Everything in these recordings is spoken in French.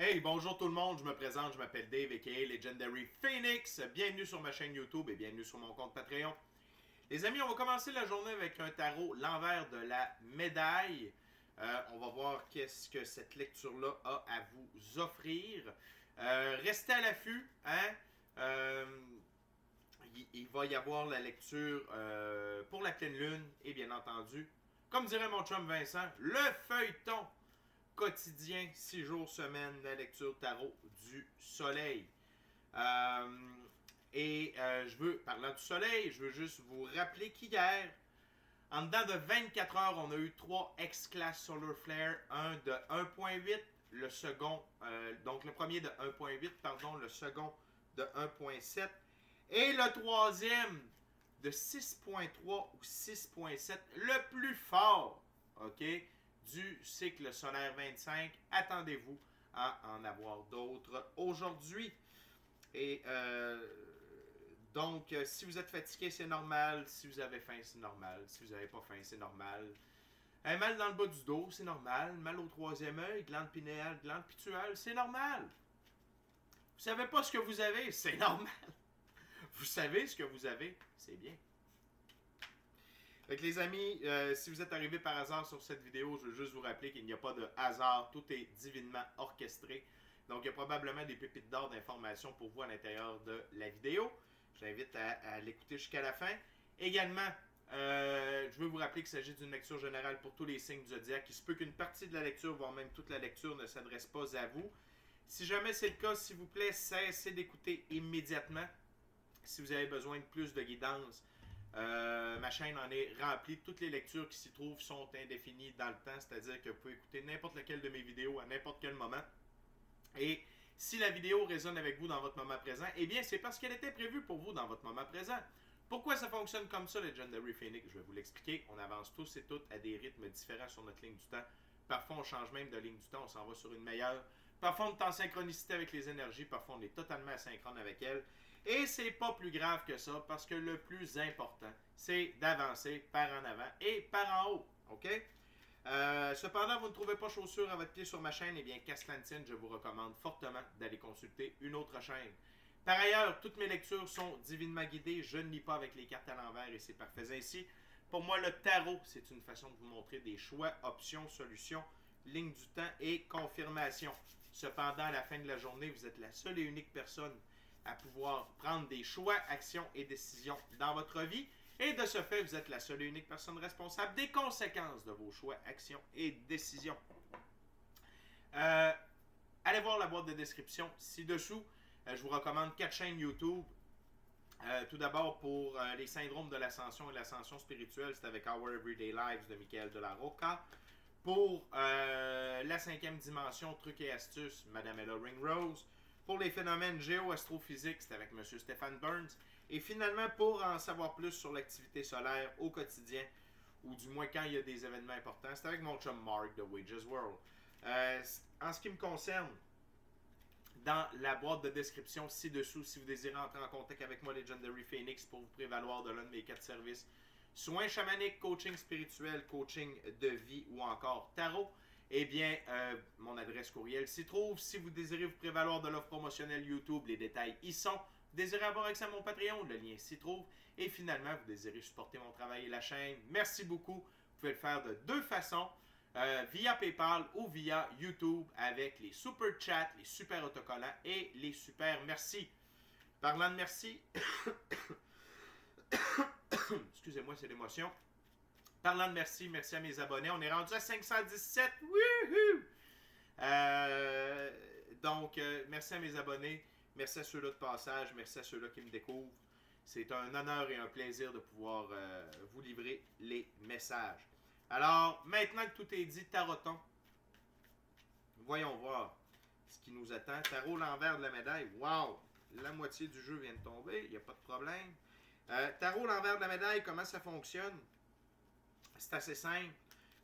Hey, bonjour tout le monde, je me présente, je m'appelle Dave aka Legendary Phoenix. Bienvenue sur ma chaîne YouTube et bienvenue sur mon compte Patreon. Les amis, on va commencer la journée avec un tarot, l'envers de la médaille. On va voir qu'est-ce que cette lecture-là a à vous offrir. Restez à l'affût, hein? Il va y avoir la lecture pour la pleine lune et bien entendu, comme dirait mon chum Vincent, le feuilleton quotidien, 6 jours semaine, la lecture tarot du soleil. Je veux, parlant du soleil, je veux juste vous rappeler qu'hier, en dedans de 24 heures, on a eu 3 X-Class Solar Flare, un de 1.8, le second, donc le premier de 1.8, pardon, le second de 1.7, et le troisième de 6.3 ou 6.7, le plus fort, ok, du cycle solaire 25. Attendez-vous à en avoir d'autres aujourd'hui. Et donc, si vous êtes fatigué, c'est normal. Si vous avez faim, c'est normal. Si vous n'avez pas faim, c'est normal. Un mal dans le bas du dos, c'est normal. Mal au troisième œil, glande pinéale, glande pituale, c'est normal. Vous savez pas ce que vous avez, c'est normal. Vous savez ce que vous avez, c'est bien. Donc les amis, si vous êtes arrivés par hasard sur cette vidéo, je veux juste vous rappeler qu'il n'y a pas de hasard, tout est divinement orchestré. Donc il y a probablement des pépites d'or d'informations pour vous à l'intérieur de la vidéo. Je vous invite à l'écouter jusqu'à la fin. Également, je veux vous rappeler qu'il s'agit d'une lecture générale pour tous les signes du zodiaque. Il se peut qu'une partie de la lecture, voire même toute la lecture, ne s'adresse pas à vous. Si jamais c'est le cas, s'il vous plaît, cessez d'écouter immédiatement. Si vous avez besoin de plus de guidance, ma chaîne en est remplie. Toutes les lectures qui s'y trouvent sont indéfinies dans le temps, c'est-à-dire que vous pouvez écouter n'importe laquelle de mes vidéos à n'importe quel moment. Et si la vidéo résonne avec vous dans votre moment présent, eh bien c'est parce qu'elle était prévue pour vous dans votre moment présent. Pourquoi ça fonctionne comme ça, Legendary Phoenix? Je vais vous l'expliquer. On avance tous et toutes à des rythmes différents sur notre ligne du temps. Parfois, on change même de ligne du temps, on s'en va sur une meilleure. Parfois, on est en synchronicité avec les énergies, parfois, on est totalement asynchrone avec elles. Et c'est pas plus grave que ça, parce que le plus important, c'est d'avancer par en avant et par en haut. OK? Cependant, vous ne trouvez pas chaussure à votre pied sur ma chaîne, eh bien, Castantine, je vous recommande fortement d'aller consulter une autre chaîne. Par ailleurs, toutes mes lectures sont divinement guidées. Je ne lis pas avec les cartes à l'envers et c'est parfait ainsi. Pour moi, le tarot, c'est une façon de vous montrer des choix, options, solutions, lignes du temps et confirmation. Cependant, à la fin de la journée, vous êtes la seule et unique personne à pouvoir prendre des choix, actions et décisions dans votre vie. Et de ce fait, vous êtes la seule et unique personne responsable des conséquences de vos choix, actions et décisions. Allez voir la boîte de description ci-dessous. Je vous recommande 4 chaînes YouTube. Tout d'abord, pour les syndromes de l'ascension et l'ascension spirituelle, c'est avec Our Everyday Lives de Michael de la Rocca. Pour la 5e dimension, trucs et astuces, Madame Ella Ringrose. Pour les phénomènes géo-astrophysiques, c'est avec M. Stéphane Burns. Et finalement, pour en savoir plus sur l'activité solaire au quotidien, ou du moins quand il y a des événements importants, c'est avec mon chum Mark de Wages World. En ce qui me concerne, dans la boîte de description ci-dessous, si vous désirez entrer en contact avec moi, Legendary Phoenix, pour vous prévaloir de l'un de mes 4 services, soins chamaniques, coaching spirituel, coaching de vie ou encore tarot, eh bien, mon adresse courriel s'y trouve. Si vous désirez vous prévaloir de l'offre promotionnelle YouTube, les détails y sont. Vous désirez avoir accès à mon Patreon, le lien s'y trouve. Et finalement, vous désirez supporter mon travail et la chaîne, merci beaucoup. Vous pouvez le faire de 2 façons. Via PayPal ou via YouTube avec les super chats, les super autocollants et les super merci. Parlant de merci, excusez-moi, c'est l'émotion. Parlant de merci, merci à mes abonnés. On est rendu à 517. Wouhou! Donc, merci à mes abonnés. Merci à ceux-là de passage. Merci à ceux-là qui me découvrent. C'est un honneur et un plaisir de pouvoir vous livrer les messages. Alors, maintenant que tout est dit, taroton. Voyons voir ce qui nous attend. Tarot l'envers de la médaille. Wow! La moitié du jeu vient de tomber. Il n'y a pas de problème. Tarot l'envers de la médaille, comment ça fonctionne? C'est assez simple.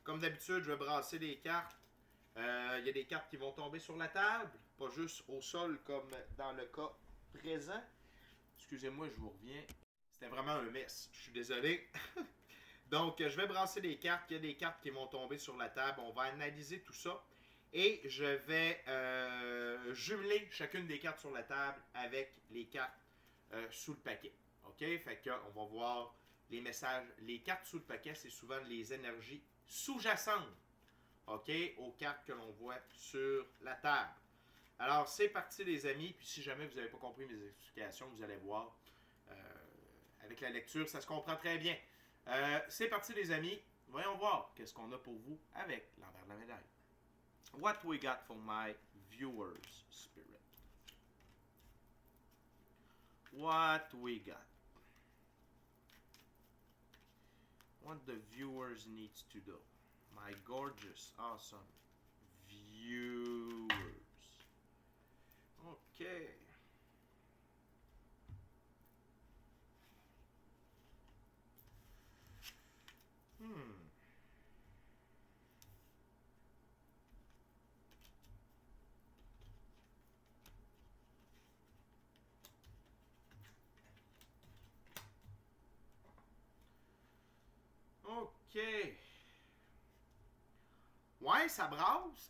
Comme d'habitude, je vais brasser les cartes. Il y a des cartes qui vont tomber sur la table, pas juste au sol comme dans le cas présent. Excusez-moi, je vous reviens. C'était vraiment un mess. Je suis désolé. Donc, je vais brasser les cartes. Il y a des cartes qui vont tomber sur la table. On va analyser tout ça. Et je vais jumeler chacune des cartes sur la table avec les cartes sous le paquet. OK? Fait qu'on va voir les messages. Les cartes sous le paquet, c'est souvent les énergies sous-jacentes, OK, aux cartes que l'on voit sur la table. Alors, c'est parti, les amis. Puis si jamais vous n'avez pas compris mes explications, vous allez voir. Avec la lecture, ça se comprend très bien. C'est parti, les amis. Voyons voir qu'est-ce qu'on a pour vous avec l'envers de la médaille. What we got for my viewers spirit. What we got. What the viewers needs to do. My gorgeous, awesome viewers. Okay. OK. Ouais, ça brasse.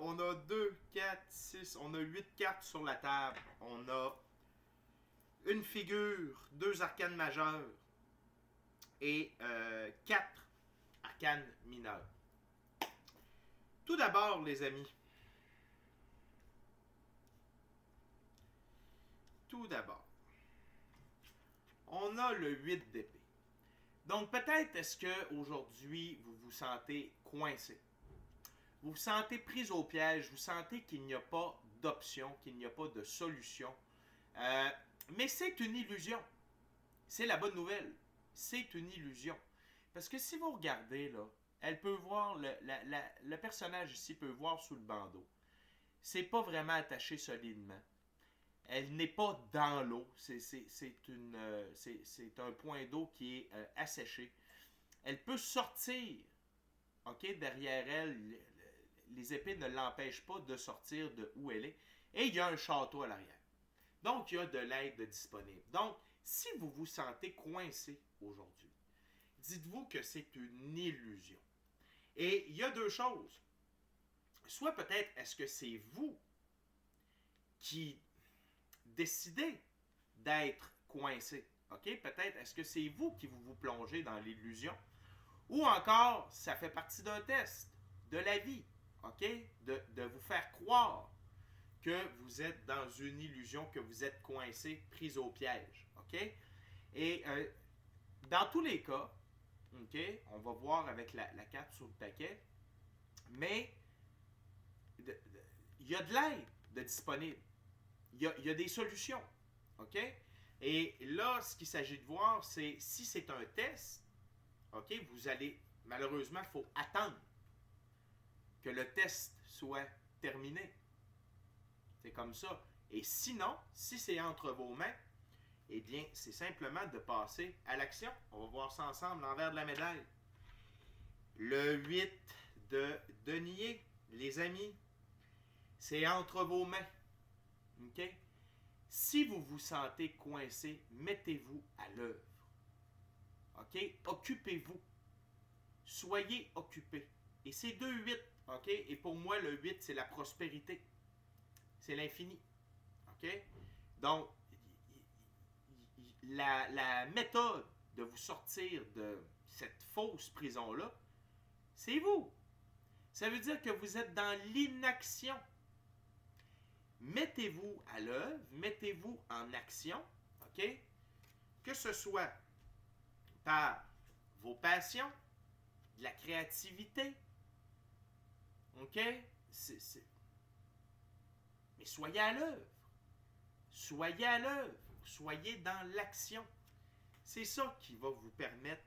On a 2, 4, 6, on a 8 cartes sur la table. On a une figure, 2 arcanes majeures et 4 arcanes mineures. Tout d'abord, les amis. Tout d'abord. On a le 8 d'épée. Donc peut-être est-ce qu'aujourd'hui, vous vous sentez coincé. Vous vous sentez pris au piège, vous sentez qu'il n'y a pas d'option, qu'il n'y a pas de solution. Mais c'est une illusion. C'est la bonne nouvelle. C'est une illusion. Parce que si vous regardez, là, elle peut voir, le personnage ici peut voir sous le bandeau. C'est pas vraiment attaché solidement. Elle n'est pas dans l'eau. C'est un point d'eau qui est asséché. Elle peut sortir. OK, derrière elle, les épées ne l'empêchent pas de sortir de où elle est. Et il y a un château à l'arrière. Donc, il y a de l'aide disponible. Donc, si vous vous sentez coincé aujourd'hui, dites-vous que c'est une illusion. Et il y a deux choses. Soit peut-être est-ce que c'est vous qui décidez d'être coincé. OK? Peut-être est-ce que c'est vous qui vous plongez dans l'illusion. Ou encore, ça fait partie d'un test de la vie. OK? De vous faire croire que vous êtes dans une illusion, que vous êtes coincé, pris au piège. OK? Et dans tous les cas, OK, on va voir avec la carte sur le paquet, mais il y a de l'aide de disponible. Il y a des solutions. OK? Et là, ce qu'il s'agit de voir, c'est si c'est un test, OK, vous allez, malheureusement, il faut attendre que le test soit terminé. C'est comme ça. Et sinon, si c'est entre vos mains, eh bien, c'est simplement de passer à l'action. On va voir ça ensemble, l'envers de la médaille. Le 8 de denier, les amis, c'est entre vos mains. OK? Si vous vous sentez coincé, mettez-vous à l'œuvre. OK? Occupez-vous. Soyez occupés. Et c'est 2-8. OK? Et pour moi, le 8, c'est la prospérité. C'est l'infini. OK? Donc, la méthode de vous sortir de cette fausse prison-là, c'est vous. Ça veut dire que vous êtes dans l'inaction. Mettez-vous à l'œuvre, mettez-vous en action, OK? Que ce soit par vos passions, de la créativité, OK? Mais soyez à l'œuvre. Soyez à l'œuvre. Soyez dans l'action. C'est ça qui va vous permettre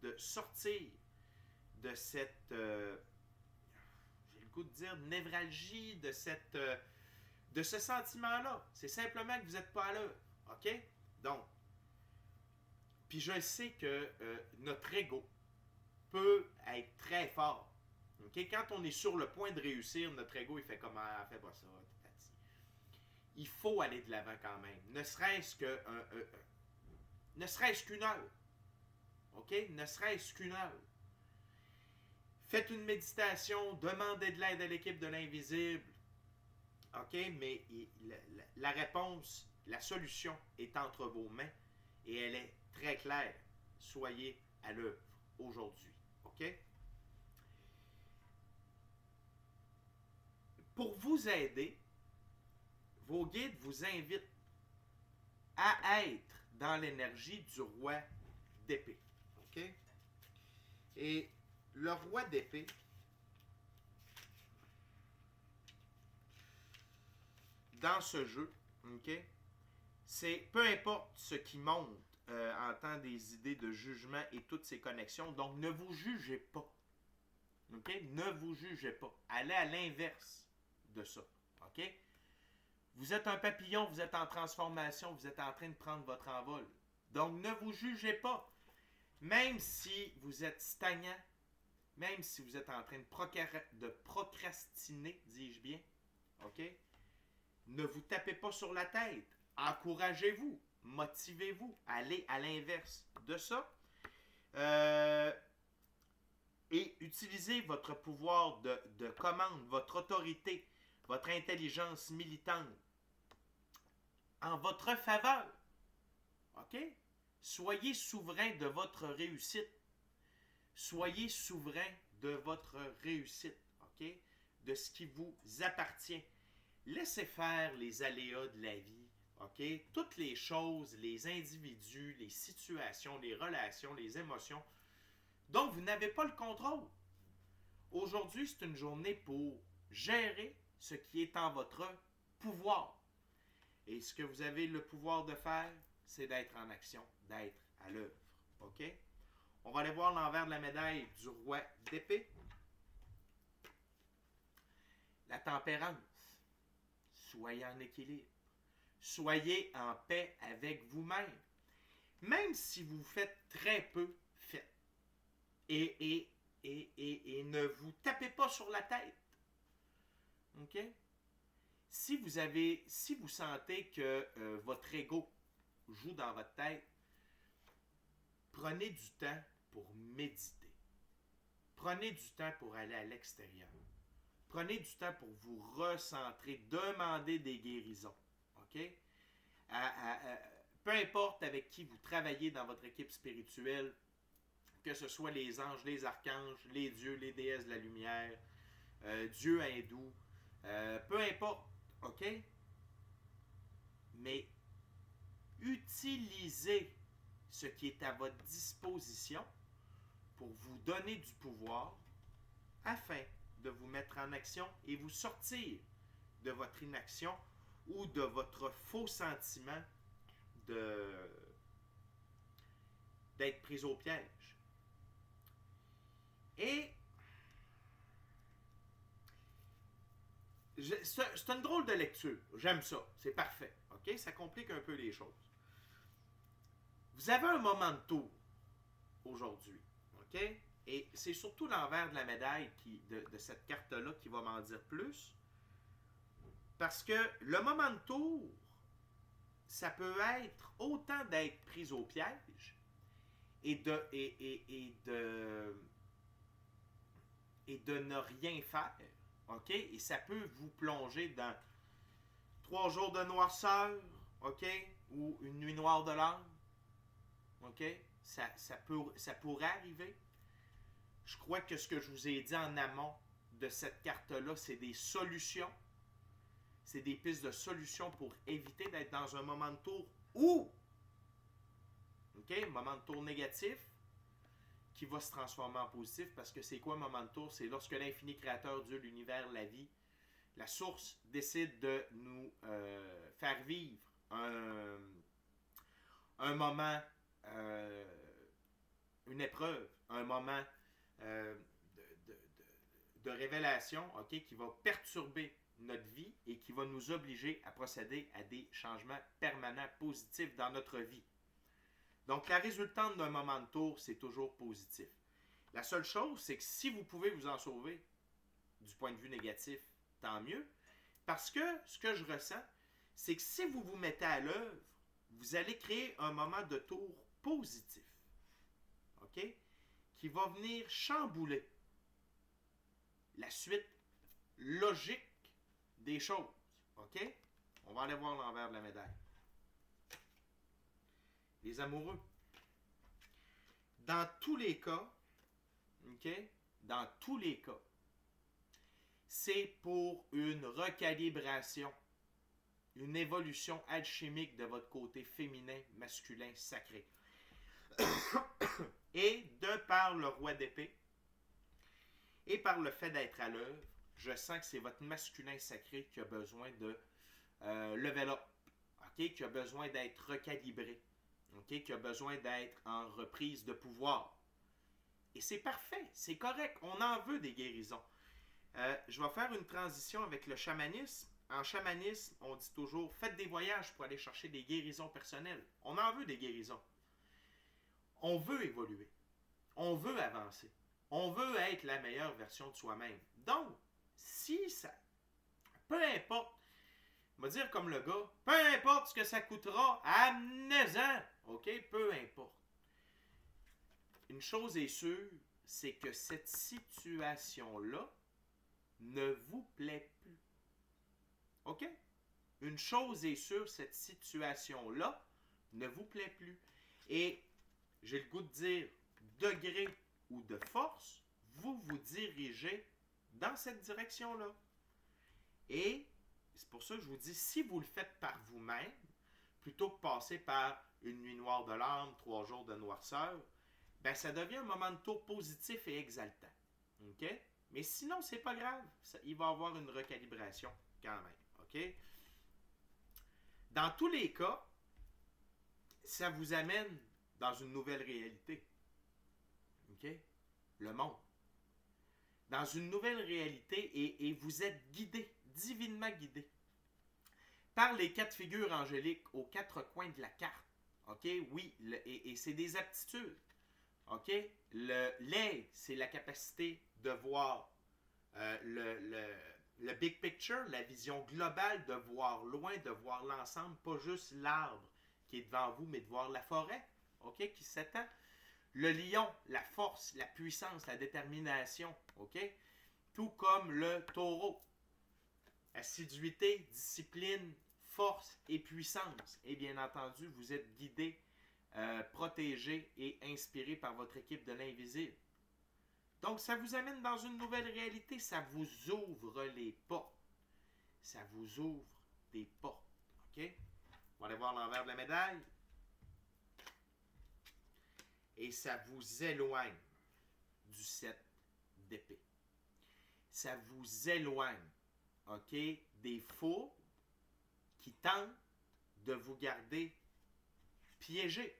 de sortir de cette, j'ai le goût de dire, névralgie, de ce sentiment-là. C'est simplement que vous n'êtes pas à l'œuvre. OK? Donc, puis je sais que notre ego peut être très fort. OK? Quand on est sur le point de réussir, notre ego, il fait comme « Ah, fais pas ça, tati. » Il faut aller de l'avant quand même. Ne serait-ce qu'une heure. OK? Ne serait-ce qu'une heure. Faites une méditation, demandez de l'aide à l'équipe de l'invisible. OK? Mais la réponse, la solution est entre vos mains et elle est très claire. Soyez à l'œuvre aujourd'hui. OK? Pour vous aider, vos guides vous invitent à être dans l'énergie du roi d'épée. OK? Et le roi d'épée, dans ce jeu, OK, c'est peu importe ce qui monte en tant des idées de jugement et toutes ces connexions, donc ne vous jugez pas. OK? Ne vous jugez pas. Allez à l'inverse de ça. OK? Vous êtes un papillon, vous êtes en transformation, vous êtes en train de prendre votre envol. Donc ne vous jugez pas. Même si vous êtes stagnant, même si vous êtes en train de procrastiner, dis-je bien, OK? Ne vous tapez pas sur la tête. Encouragez-vous, motivez-vous, allez à l'inverse de ça. Et utilisez votre pouvoir de commande, votre autorité, votre intelligence militante en votre faveur. OK? Soyez souverain de votre réussite. Soyez souverain de votre réussite. OK? De ce qui vous appartient. Laissez faire les aléas de la vie. OK? Toutes les choses, les individus, les situations, les relations, les émotions dont vous n'avez pas le contrôle. Aujourd'hui, c'est une journée pour gérer ce qui est en votre pouvoir. Et ce que vous avez le pouvoir de faire, c'est d'être en action, d'être à l'œuvre. OK? On va aller voir l'envers de la médaille du roi d'épée. La tempérance. Soyez en équilibre. Soyez en paix avec vous-même. Même si vous faites très peu, faites. Et ne vous tapez pas sur la tête. OK? Si vous sentez que votre ego joue dans votre tête, prenez du temps pour méditer. Prenez du temps pour aller à l'extérieur. Prenez du temps pour vous recentrer, demander des guérisons. OK? Peu importe avec qui vous travaillez dans votre équipe spirituelle, que ce soit les anges, les archanges, les dieux, les déesses de la lumière, Dieu hindou, peu importe, OK? Mais utilisez ce qui est à votre disposition pour vous donner du pouvoir afin de vous mettre en action et vous sortir de votre inaction ou de votre faux sentiment d'être pris au piège. Et c'est une drôle de lecture. J'aime ça. C'est parfait. OK? Ça complique un peu les choses. Vous avez un moment de tour aujourd'hui. OK? Et c'est surtout l'envers de la médaille de cette carte-là qui va m'en dire plus. Parce que le moment de tour, ça peut être autant d'être pris au piège et de ne rien faire. OK? Et ça peut vous plonger dans 3 jours de noirceur, OK? Ou une nuit noire de l'âme. OK? Ça pourrait arriver. Je crois que ce que je vous ai dit en amont de cette carte-là, c'est des solutions. C'est des pistes de solutions pour éviter d'être dans un moment de tour où, OK? Moment de tour négatif qui va se transformer en positif, parce que c'est quoi un moment de tour? C'est lorsque l'infini créateur, Dieu, l'univers, la vie, la source décide de nous faire vivre un moment, une épreuve, un moment de révélation, OK, qui va perturber notre vie et qui va nous obliger à procéder à des changements permanents positifs dans notre vie. Donc, la résultante d'un moment de tour, c'est toujours positif. La seule chose, c'est que si vous pouvez vous en sauver du point de vue négatif, tant mieux. Parce que ce que je ressens, c'est que si vous vous mettez à l'œuvre, vous allez créer un moment de tour positif. OK? Qui va venir chambouler la suite logique des choses. OK? On va aller voir l'envers de la médaille. Les amoureux. Dans tous les cas, OK? Dans tous les cas, c'est pour une recalibration, une évolution alchimique de votre côté féminin, masculin, sacré. Et de par le roi d'épée, et par le fait d'être à l'œuvre, je sens que c'est votre masculin sacré qui a besoin de level up, okay? Qui a besoin d'être recalibré, okay? Qui a besoin d'être en reprise de pouvoir. Et c'est parfait, c'est correct, on en veut des guérisons. Je vais faire une transition avec le chamanisme. En chamanisme, on dit toujours, faites des voyages pour aller chercher des guérisons personnelles. On en veut des guérisons. On veut évoluer. On veut avancer. On veut être la meilleure version de soi-même. Donc, si ça... Peu importe, on va dire comme le gars, peu importe ce que ça coûtera, amenez-en. OK? Peu importe. Une chose est sûre, c'est que cette situation-là ne vous plaît plus. OK? Une chose est sûre, cette situation-là ne vous plaît plus. Et j'ai le goût de dire, degré ou de force, vous vous dirigez dans cette direction-là. Et c'est pour ça que je vous dis, si vous le faites par vous-même, plutôt que passer par une nuit noire de larmes, 3 jours de noirceur, ben ça devient un moment de tour positif et exaltant. OK? Mais sinon, c'est pas grave. Il va y avoir une recalibration quand même. OK? Dans tous les cas, ça vous amène dans une nouvelle réalité. OK? Le monde. Dans une nouvelle réalité et vous êtes guidé, divinement guidé, par les 4 figures angéliques aux 4 coins de la carte. OK? Oui, et c'est des aptitudes. OK? L'œil, c'est la capacité de voir le big picture, la vision globale, de voir loin, de voir l'ensemble, pas juste l'arbre qui est devant vous, mais de voir la forêt, OK? Qui s'étend. Le lion, la force, la puissance, la détermination, OK? Tout comme le taureau. Assiduité, discipline, force et puissance. Et bien entendu, vous êtes guidé, protégé et inspiré par votre équipe de l'invisible. Donc, ça vous amène dans une nouvelle réalité. Ça vous ouvre les portes. Ça vous ouvre des portes. OK? On va aller voir l'envers de la médaille. Et ça vous éloigne du 7 d'épée. Ça vous éloigne, OK, des fous qui tentent de vous garder piégé.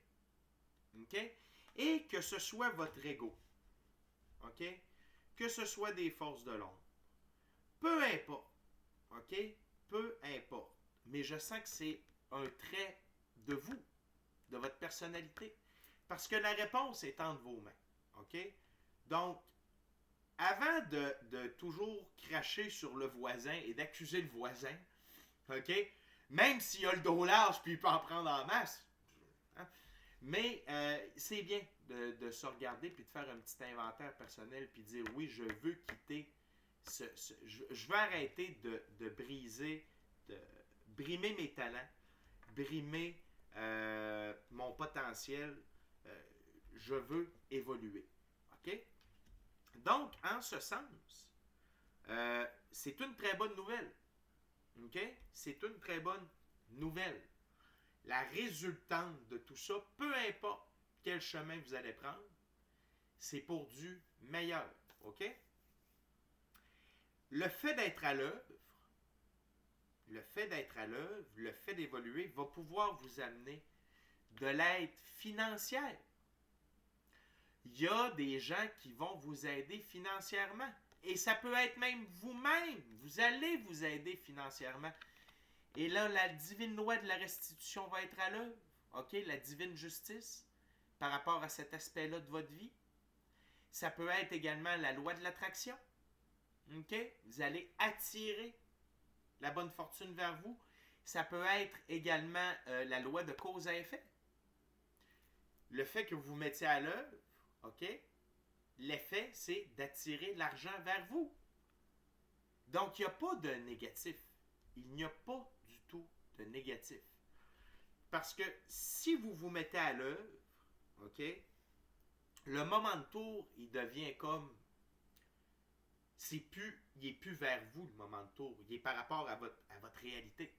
OK? Et que ce soit votre ego. OK? Que ce soit des forces de l'ombre. Peu importe. OK? Peu importe. Mais je sens que c'est un trait de vous, de votre personnalité. Parce que la réponse est entre vos mains. OK? Donc, avant de toujours cracher sur le voisin et d'accuser le voisin, OK? Même s'il a le dos large puis il peut en prendre en masse. Hein? Mais c'est bien de se regarder puis de faire un petit inventaire personnel puis de dire oui, je veux quitter je veux arrêter de briser, de brimer mes talents, brimer mon potentiel. Je veux évoluer. OK? Donc, en ce sens, c'est une très bonne nouvelle. OK? C'est une très bonne nouvelle. La résultante de tout ça, peu importe quel chemin vous allez prendre, c'est pour du meilleur. OK? Le fait d'être à l'œuvre, le fait d'évoluer va pouvoir vous amener de l'aide financière. Il y a des gens qui vont vous aider financièrement. Et ça peut être même vous-même. Vous allez vous aider financièrement. Et là, la divine loi de la restitution va être à l'œuvre. OK? La divine justice par rapport à cet aspect-là de votre vie. Ça peut être également la loi de l'attraction. OK? Vous allez attirer la bonne fortune vers vous. Ça peut être également la loi de cause à effet. Le fait que vous vous mettiez à l'œuvre, OK? L'effet, c'est d'attirer l'argent vers vous. Donc, il n'y a pas de négatif. Il n'y a pas du tout de négatif. Parce que si vous vous mettez à l'œuvre, OK, le moment de tour, il devient comme... il n'est plus vers vous, le moment de tour. Il est par rapport à votre réalité.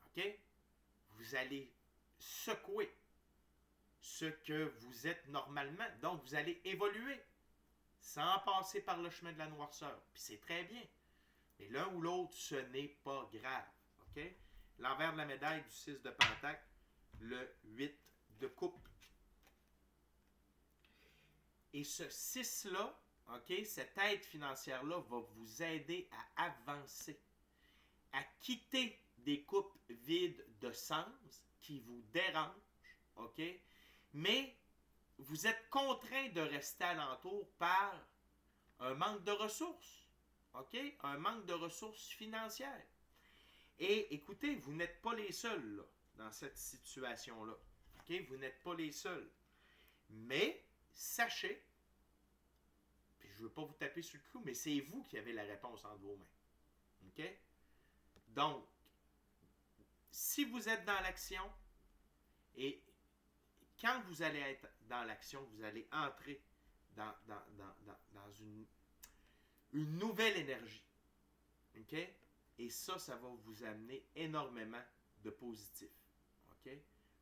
OK? Vous allez secouer ce que vous êtes normalement. Donc, vous allez évoluer sans passer par le chemin de la noirceur. Puis c'est très bien. Mais l'un ou l'autre, ce n'est pas grave. OK? L'envers de la médaille du 6 de Pentacle, le 8 de coupe. Et ce 6-là, OK, cette aide financière-là va vous aider à avancer, à quitter des coupes vides de sens qui vous dérangent, OK? Mais vous êtes contraint de rester alentour par un manque de ressources, OK? Un manque de ressources financières. Et écoutez, vous n'êtes pas les seuls là, dans cette situation-là, OK? Vous n'êtes pas les seuls. Mais sachez, puis je ne veux pas vous taper sur le clou, mais c'est vous qui avez la réponse entre vos mains, OK? Donc, si vous êtes dans l'action, et quand vous allez être dans l'action, vous allez entrer dans une nouvelle énergie. OK? Et ça va vous amener énormément de positif. OK?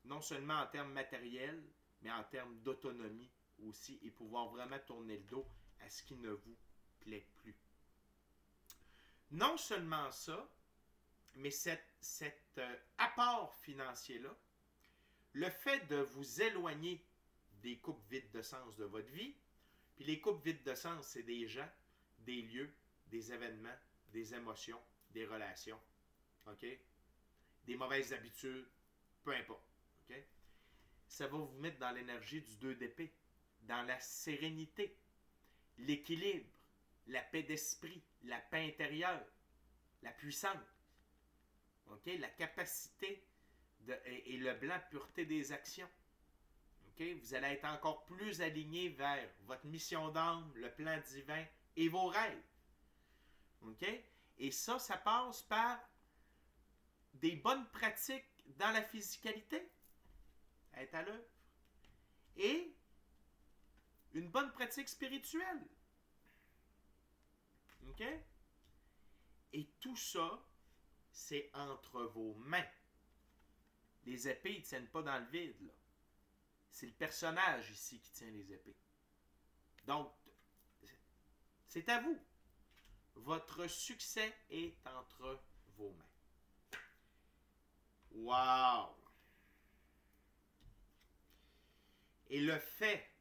Non seulement en termes matériels, mais en termes d'autonomie aussi, et pouvoir vraiment tourner le dos à ce qui ne vous plaît plus. Non seulement ça, mais cet apport financier-là, le fait de vous éloigner des coupes vides de sens de votre vie, puis les coupes vides de sens, c'est des gens, des lieux, des événements, des émotions, des relations, OK? Des mauvaises habitudes, peu importe, OK? Ça va vous mettre dans l'énergie du 2 d'épée, dans la sérénité, l'équilibre, la paix d'esprit, la paix intérieure, la puissance, OK? La capacité et le blanc pureté des actions. Okay? Vous allez être encore plus aligné vers votre mission d'âme, le plan divin et vos rêves. Okay? Et ça passe par des bonnes pratiques dans la physicalité, être à l'œuvre, et une bonne pratique spirituelle. OK? Et tout ça, c'est entre vos mains. Les épées ne tiennent pas dans le vide, là. C'est le personnage ici qui tient les épées. Donc, c'est à vous. Votre succès est entre vos mains. Wow! Et le fait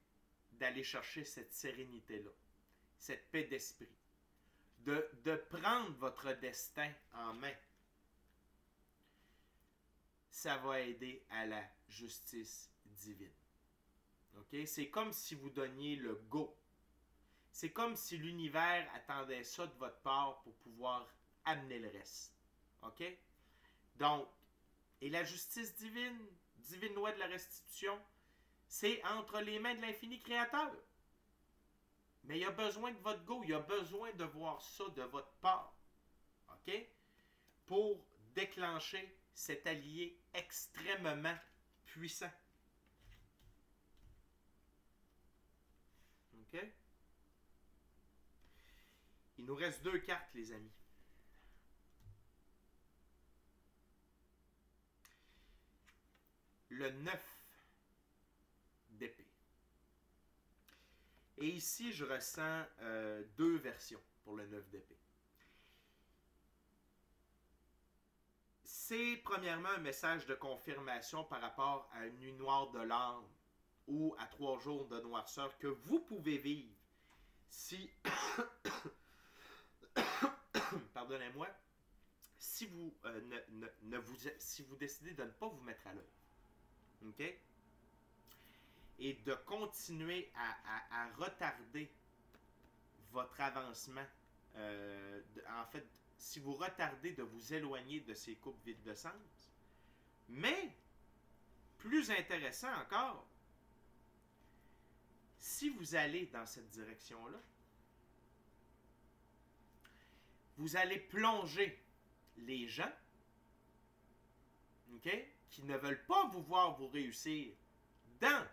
d'aller chercher cette sérénité-là, cette paix d'esprit, de prendre votre destin en main, ça va aider à la justice divine. Okay? C'est comme si vous donniez le go. C'est comme si l'univers attendait ça de votre part pour pouvoir amener le reste. OK? Donc, et la justice divine, divine loi de la restitution, c'est entre les mains de l'infini créateur. Mais il a besoin de votre go, il a besoin de voir ça de votre part. OK? Pour déclencher cet allié extrêmement puissant. OK? Il nous reste 2 cartes, les amis. Le 9 d'épée. Et ici, je ressens 2 versions pour le 9 d'épée. C'est premièrement un message de confirmation par rapport à une nuit noire de l'âme ou à 3 jours de noirceur que vous pouvez vivre si, pardonnez-moi, si vous, si vous décidez de ne pas vous mettre à l'œuvre. OK? Et de continuer à retarder votre avancement. En fait, si vous retardez de vous éloigner de ces coupes vides de sens. Mais, plus intéressant encore, si vous allez dans cette direction-là, vous allez plonger les gens, OK, qui ne veulent pas vous voir vous réussir dans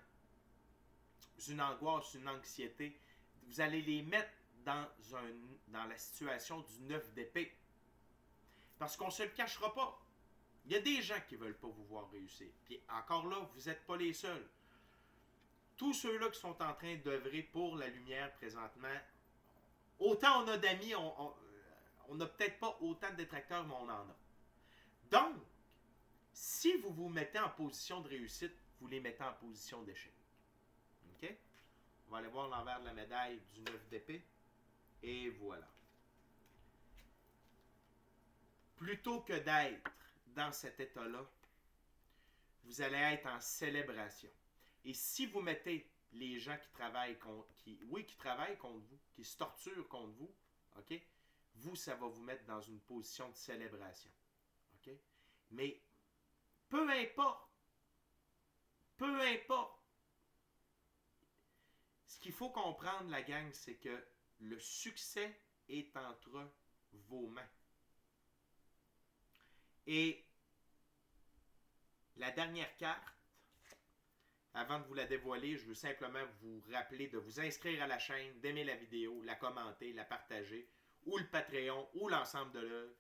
une angoisse, une anxiété. Vous allez les mettre dans la situation du 9 d'épée. Parce qu'on ne se le cachera pas. Il y a des gens qui ne veulent pas vous voir réussir. Puis encore là, vous n'êtes pas les seuls. Tous ceux-là qui sont en train d'œuvrer pour la lumière présentement, autant on a d'amis, on n'a peut-être pas autant de détracteurs, mais on en a. Donc, si vous vous mettez en position de réussite, vous les mettez en position d'échec. OK? On va aller voir l'envers de la médaille du 9 d'épée. Et voilà. Plutôt que d'être dans cet état-là, vous allez être en célébration. Et si vous mettez les gens qui travaillent contre, qui travaillent contre vous, qui se torturent contre vous, OK? Vous, ça va vous mettre dans une position de célébration. OK? Mais peu importe, ce qu'il faut comprendre, la gang, c'est que le succès est entre vos mains. Et la dernière carte, avant de vous la dévoiler, je veux simplement vous rappeler de vous inscrire à la chaîne, d'aimer la vidéo, la commenter, la partager, ou le Patreon, ou l'ensemble de l'œuvre.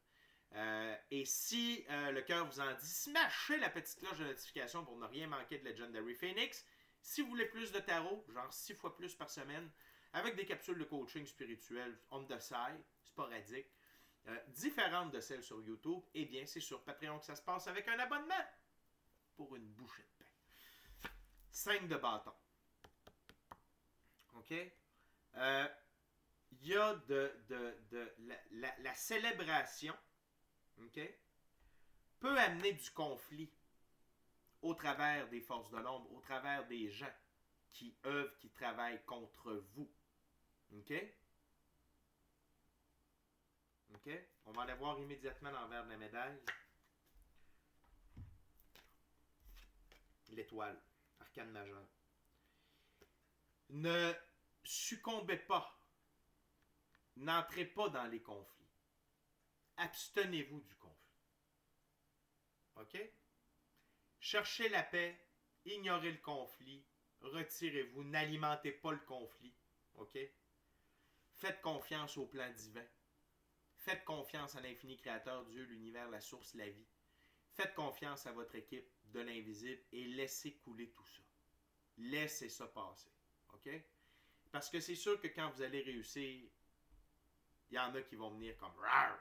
Et si le cœur vous en dit, smashez la petite cloche de notification pour ne rien manquer de Legendary Phoenix. Si vous voulez plus de tarot, genre 6 fois plus par semaine, avec des capsules de coaching spirituel on the side, sporadique, différentes de celles sur YouTube, eh bien, c'est sur Patreon que ça se passe avec un abonnement pour une bouchée de pain. 5 de bâton. OK? Il y a la célébration, OK, peut amener du conflit au travers des forces de l'ombre, au travers des gens qui œuvrent, qui travaillent contre vous. OK? OK? On va aller voir immédiatement l'envers de la médaille. L'étoile, arcane majeur. Ne succombez pas. N'entrez pas dans les conflits. Abstenez-vous du conflit. OK? Cherchez la paix, ignorez le conflit, retirez-vous, n'alimentez pas le conflit. OK? Faites confiance au plan divin. Faites confiance à l'infini créateur, Dieu, l'univers, la source, la vie. Faites confiance à votre équipe de l'invisible et laissez couler tout ça. Laissez ça passer. OK? Parce que c'est sûr que quand vous allez réussir, il y en a qui vont venir comme rar.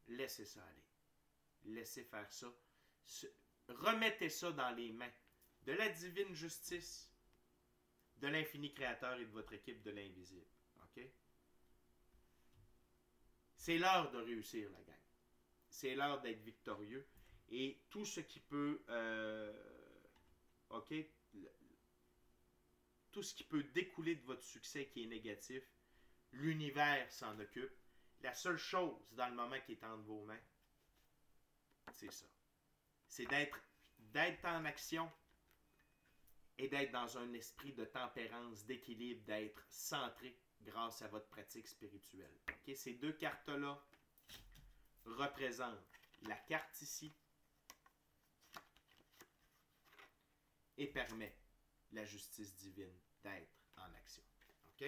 Laissez ça aller. Laissez faire ça. Remettez ça dans les mains de la divine justice, de l'infini créateur et de votre équipe de l'invisible. OK? C'est l'heure de réussir, la gang. C'est l'heure d'être victorieux. Et tout ce qui peut... OK? Tout ce qui peut découler de votre succès qui est négatif, l'univers s'en occupe. La seule chose dans le moment qui est entre vos mains, c'est ça. C'est d'être en action et d'être dans un esprit de tempérance, d'équilibre, d'être centré grâce à votre pratique spirituelle. Okay? Ces deux cartes-là représentent la carte ici et permet la justice divine d'être en action. OK?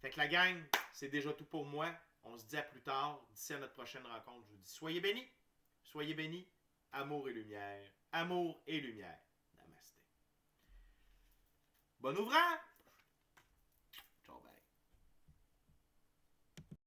Fait que la gang, c'est déjà tout pour moi. On se dit à plus tard. D'ici à notre prochaine rencontre, je vous dis soyez bénis. Soyez bénis. Amour et lumière. Amour et lumière. Namasté. Bon ouvrage!